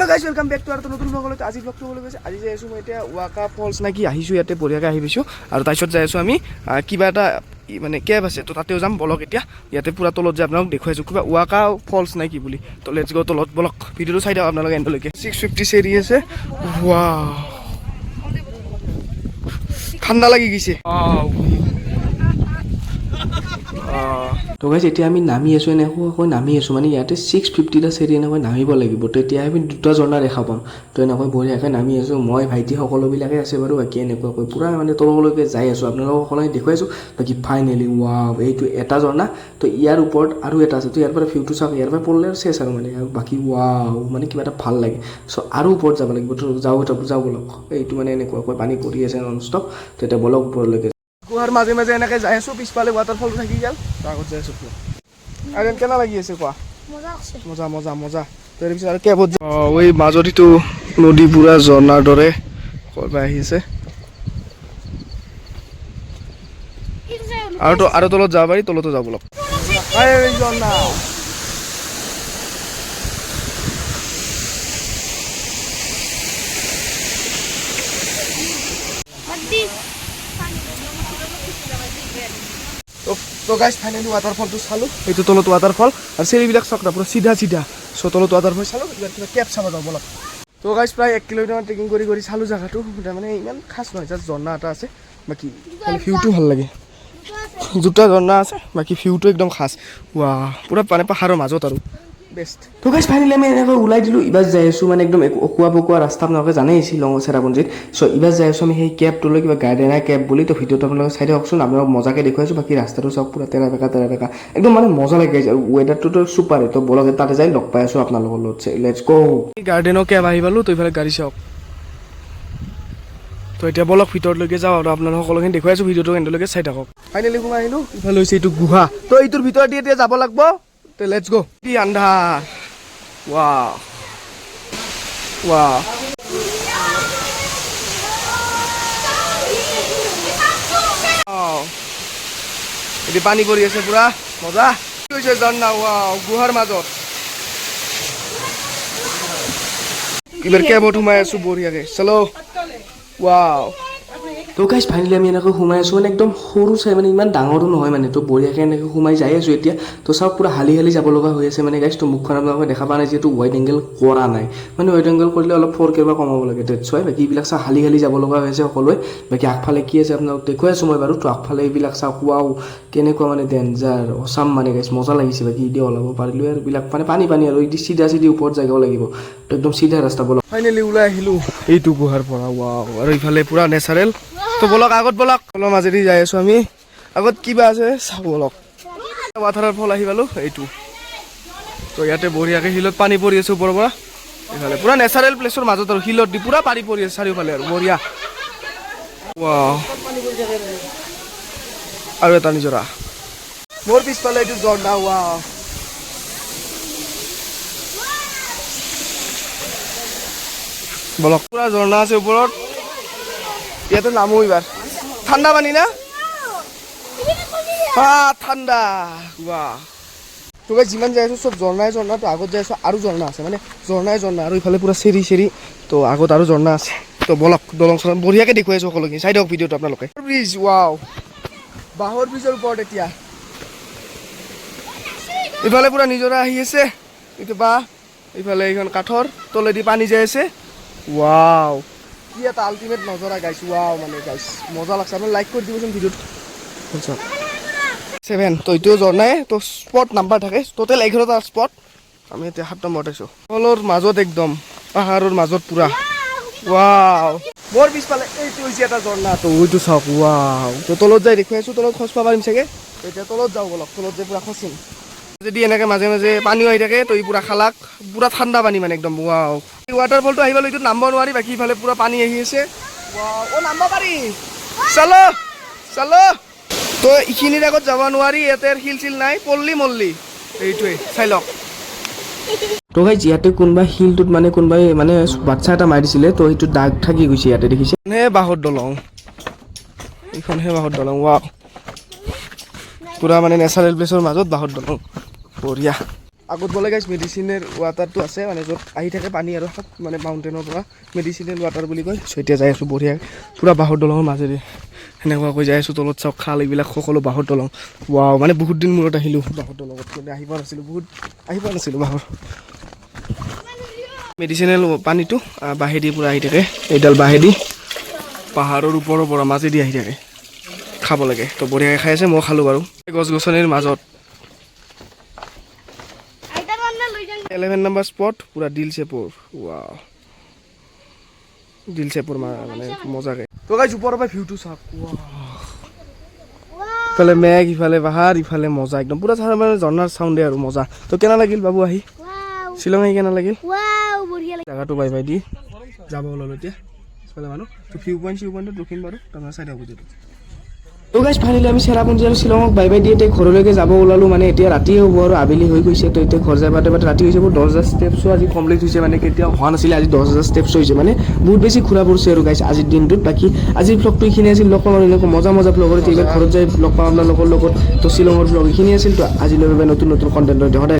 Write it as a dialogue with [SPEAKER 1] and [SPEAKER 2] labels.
[SPEAKER 1] Hello' guys welcome back to আৰু নতুন ব্লগলৈ আজি ব্লগটো হ'বলৈ গৈছে আজি যাই আছোঁ মই এতিয়া ৱাকা ফলছ নাকি আহিছোঁ ইয়াতে বঢ়িয়াকৈ আহি পাইছোঁ আৰু তাৰপিছত যাই আছোঁ আমি কিবা এটা মানে কেব আছে তো তাতেও যাম বলক এতিয়া ইয়াতে পূৰা তলত যে আপোনালোক দেখুৱাইছোঁ কিবা ৱাকা ফলছ নে কি বুলি তো লেটছ গ' তলত বলক ভিডিঅ'টো চাই দিয়ক আপোনালোকে এণ্ডলৈকে 650 চেৰি আছে ৱাও ঠাণ্ডা লাগি গৈছে তো গাইজ এতিয়া আমি নামি আছোঁ এনেকৈ নামি আছোঁ মানে ইয়াতে 650টা চেৰি এনেকৈ নামিব লাগিব তো এতিয়া আমি দুটা ঝৰ্ণা দেখা পাম তো এনেকৈ বঢ়িয়াকৈ নামি আছোঁ মই ভাইটি সকলোবিলাকে আছে বাৰু বাকী এনেকুৱাকৈ পূৰা মানে তললৈকে যাই আছোঁ আপোনালোকক সকলোৱে দেখুৱাইছোঁ বাকী ফাইনেলি ৱাও এইটো এটা ঝৰ্ণা তো ইয়াৰ ওপৰত আৰু এটা আছে তো ইয়াৰ পৰা ভিউটো চাওক ইয়াৰ পৰা পঢ়লে আৰু চেছ আৰু মানে বাকী ৱাও মানে কিবা এটা ভাল লাগে চ' আৰু ওপৰত যাব লাগিব তো যাওঁ বলক এইটো মানে এনেকুৱাকৈ পানী পৰি আছে নন ষ্টপ তো এতিয়া বলক ওপৰলৈকে গুহাৰ মাজে মাজে এনেকৈ যাই আছোঁ পিছফালে ৱাটাৰফলটো থাকি গ'ল আগত যাই আছোঁ আৰু কেনে লাগি আছে কোৱা মজা মজা মজা তাৰপিছত আৰু কেবত এই মাজত এইটো নদী পুৰা ঝৰ্ণাৰ দৰে কৰবা আহি আছে আৰু তলত যাব পাৰি তলতো যাব লগ ঝৰ্ণা তো গাইজ ফাইনেলি ৱাটাৰফলটো চালোঁ এইটো তলত ৱাটাৰফল আৰু চেৰিবিলাক চাওক না পুৰা চিধা চিধা চ' তলত ৱাটাৰফল চালোঁ এইবাৰ কিবা কেব চাব যাওঁ বলক তো গাইজ প্ৰায় 1 কিলোমিটাৰ ট্ৰেকিং কৰি চালোঁ জেগাটো মানে ইমান খাছ নহয় জাষ্ট ঝৰ্ণা এটা আছে বাকী খালি ভিউটো ভাল লাগে দুটা ঝৰ্ণা আছে বাকী ভিউটো একদম খাছ ৱা পুৰা মানে পাহাৰৰ মাজত আৰু বেষ্ট তো গাইজ ফাইনেলি আমি এনেকৈ ওলাই দিলোঁ এইবাৰ যাই আছোঁ মানে একদম অকোৱা পকোৱা ৰাস্তা আপোনালোকে জানেই শ্বিলং চেৰাপুঞ্জীত চ' এইবাৰ যাই আছোঁ আমি সেই কেবটোলৈ কিবা গাৰ্ডেনাৰ কেব বুলি তো ভিডিঅ'টো আপোনালোকে চাই দিয়কচোন আপোনালোক মজাকৈ দেখুৱাইছোঁ বাকী ৰাস্তাটো চাওক পুৰা তেৰা বেকা একদম মানে মজা লাগি আছে আৰু ৱেডাৰটোতো চুপাৰ তো বলক তাতে যাই লগ পাই আছোঁ আপোনালোকৰ লগত লেটছ গ' গাৰ্ডেনৰ কেব আহি পালোঁ তো এইফালে গাড়ী চাওক তো এতিয়া বলক ভিতৰলৈকে যাওঁ আৰু আপোনালোক সকলোখিনি দেখুৱাইছোঁ ভিডিঅ'টো এণ্ডলৈকে চাই থাকক ফাইনেলি সোমাই আহিলোঁ ইফালে হৈছে এইটো গুহা তো এইটোৰ ভিতৰত দি এতিয়া যাব লাগিব তো লেটছ গ' কি আন্ধাৰ ৱাও ৱাও এতিয়া পানী পৰি আছে পুৰা মজা হৈছে ঝৰ্ণা ৱাও গুহাৰ মাজত এইবাৰ কেবত সোমাই আছোঁ বঢ়িয়াকৈ চলো ৱাও তো গাইজ ফাইনেলি আমি এনেকৈ সোমাই আছোঁ মানে একদম সৰু চাই মানে ইমান ডাঙৰো নহয় মানে তো বঢ়িয়াকৈ এনেকৈ সোমাই যাই আছোঁ এতিয়া তো চাওক পুৰা হালি যাব লগা হৈ আছে মানে গাইজ তো মুখখন আপোনালোকে দেখা পোৱা নাই যিহেতু ৱাইড এংগেল কৰা নাই মানে ৱাইড এংগেল কৰিলে অলপ 4K বা কমাব লাগে ডেটছ ৱাই বাকী এইবিলাক চাওক হালি যাব লগা হৈ আছে সকলোৱে বাকী আগফালে কি আছে আপোনালোক দেখুৱাই আছোঁ মই বাৰু তো আগফালে এইবিলাক চাওক ৱাও কেনেকুৱা মানে ডেঞ্জাৰ অচাম মানে গাইজ মজা লাগিছে বাকী এতিয়া ওলাব পাৰিলোঁ আৰু এইবিলাক মানে পানী আৰু এই চিধা ওপৰত যাব লাগিব তো একদম চিধা ৰাস্তা বলক ফাইনেলি ওলাই আহিলোঁ এইটো গুহাৰ পৰা ৱাও আৰু ইফালে পুৰা নেচাৰেল তো বলক আগত বলক তলৰ মাজেদি যাই আছোঁ আমি আগত কিবা আছে চাওঁ বলক ৱাটাৰফল আহি পালোঁ এইটো তো ইয়াতে বঢ়িয়াকৈ শিলত পানী পৰি আছে ওপৰৰ পৰা এইফালে পুৰা নেচাৰেল প্লেচৰ মাজত আৰু শিলত দি পুৰা পানী পৰি আছে চাৰিওফালে আৰু বঢ়িয়া ৱাও আৰু এটা নিজৰা মোৰ পিছফালে এইটো ঝৰ্ণা ৱাও বলক পুৰা ঝৰ্ণা আছে ওপৰত ইয়াতে নামো এইবাৰ ঠাণ্ডা পানী না ঠাণ্ডা ৱাহ তোক যিমান যাই আছোঁ চব ঝৰ্ণাই তো আগত যাই আছোঁ আৰু ঝৰ্ণা আছে মানে ঝৰ্ণাই আৰু ইফালে পুৰা চেৰি তো আগত আৰু ঝৰ্ণা আছে তো বলক দলং চলং বঢ়িয়াকৈ দেখুৱাই আছোঁ সকলোকে চাই দিয়ক ভিডিঅ'টো আপোনালোকে ব্ৰিজ ৱাও বাঁহৰ ব্ৰিজৰ ওপৰত এতিয়া ইফালে পুৰা নিজৰা আহি আছে এইটো বাঁহ ইফালে এইখন কাঠৰ তলেদি পানী যাই আছে ৱাও কি এটা আল্টিমেট নজৰা গাইছ ৱাও মানে গাইছ মজা লাগছে আপুনি লাইক কৰি দিবচোন ভিডিঅ'টো 7 তো এইটোও ঝৰ্ণাই তো স্পট নাম্বাৰ থাকে টোটেল 11টা স্পট আমি এতিয়া 7 নম্বৰত আছোঁ তলৰ মাজত একদম পাহাৰৰ মাজত পুৰা ৱাও মোৰ পিছফালে এইটো হৈছে এটা ঝৰ্ণা তো এইটো চাওক ৱাও তো তলত যাই দেখুৱাই আছোঁ তলত খোজ পাব পাৰিম চাগে এতিয়া তলত যাওঁ বলক তলত যে পুৰা খচিম যদি এনেকৈ মাজে মাজে পানীও আহি থাকে তো এই পুৰা খালাক পুৰা ঠাণ্ডা পানী মানে একদম ৱাও এই ৱাটাৰফলটো আহি পালোঁ এইটো নামিব নোৱাৰি বাকী ইফালে পুৰা পানী আহি আছে ৱাও নামিব পাৰি চালো তো এইখিনিৰ আগত যাব নোৱাৰি ইয়াতে শিল নাই পল্লি মল্লি এইটোৱে চাই লওক তো গাইজ ইয়াতে কোনোবা শিলটোত মানে কোনোবাই মানে বাচ্চা এটা মাৰি দিছিলে তো সেইটো দাগ থাকি গৈছে ইয়াতে দেখিছে বাঁহৰ দলং এইখনহে বাঁহৰ দলং ৱাও পুৰা মানে নেচাৰেল প্লেচৰ মাজত বাঁহৰ দলং বঢ়িয়া আগত বোলে গাইছ মেডিচিনেল ৱাটাৰটো আছে মানে য'ত আহি থাকে পানী আৰু মানে মাউণ্টেইনৰ পৰা মেডিচিনেল ৱাটাৰ বুলি কয়। চ' এতিয়া যাই আছোঁ বঢ়িয়া পূৰা বাঁহৰ দলঙৰ মাজেদি সেনেকুৱাকৈ যাই আছোঁ। তলত চাওক খাল এইবিলাক সকলো বাঁহৰ দলং। ৱাও মানে বহুত দিন মূৰত আহিলোঁ বাঁহৰ দলঙত, মানে আহি পোৱা নাছিলোঁ বাঁহৰ মেডিচিনেল পানীটো বাঁহেদি পূৰা আহি থাকে। এইডাল বাঁহেদি পাহাৰৰ ওপৰৰ পৰা মাজেদি আহি থাকে, খাব লাগে। তো বঢ়িয়াকৈ খাই আছে, মই খালোঁ বাৰু। গছ গছনিৰ মাজত 11 নম্বৰ স্পট পূৰা দিল চেপৰ। ৱাও দিল চেপৰ মানে মজাকে। তো গাইছ ওপৰৰ পৰা ভিউটো চাওক, ইফালে মেঘ, ইফালে পাহাৰ, ইফালে মজা একদম পূৰা মানে ঝৰ্ণাৰ চাউণ্ডে আৰু মজা। তো কেনে লাগিল বাবু আহি শ্বিলং আহি কেনে লাগিল? জেগাটো বাই দি যাব ওলালোঁ এতিয়া পিছফালে মানুহ। তো ভিউ পইণ্টত ৰখিম বাৰু, তাৰমানে চাই থাকোঁ যিটো। তো গাইছ ফাইনেলি আমি চেৰাপুঞ্জী আৰু শ্বিলঙক বাই দি এতিয়া ঘৰলৈকে যাব ওলালোঁ। মানে এতিয়া ৰাতিয়ে হ'ব আৰু আবেলি হৈ গৈছে। তো এতিয়া ঘৰ যাই বাটে ৰাতি হৈছে। মোৰ 10,000 ষ্টেপছো আজি কমপ্লিট হৈছে, মানে কেতিয়াও হোৱা নাছিলে। আজি 10,000 ষ্টেপছ হৈছে, মানে বহুত বেছি ঘূৰা পৰিছে আৰু গাইছ আজিৰ দিনটোত। বাকী আজিৰ ব্লগটো এইখিনি আছিল। লগ পাম আৰু এনেকুৱা মজা ব্লগৰ। এইবাৰ ঘৰত যাই লগ পাম আপোনালোকৰ লগত। তো শ্বিলঙৰ ব্লগ এইখিনি আছিল। তো আজিলৈ নতুন কণ্টেণ্ট সদায়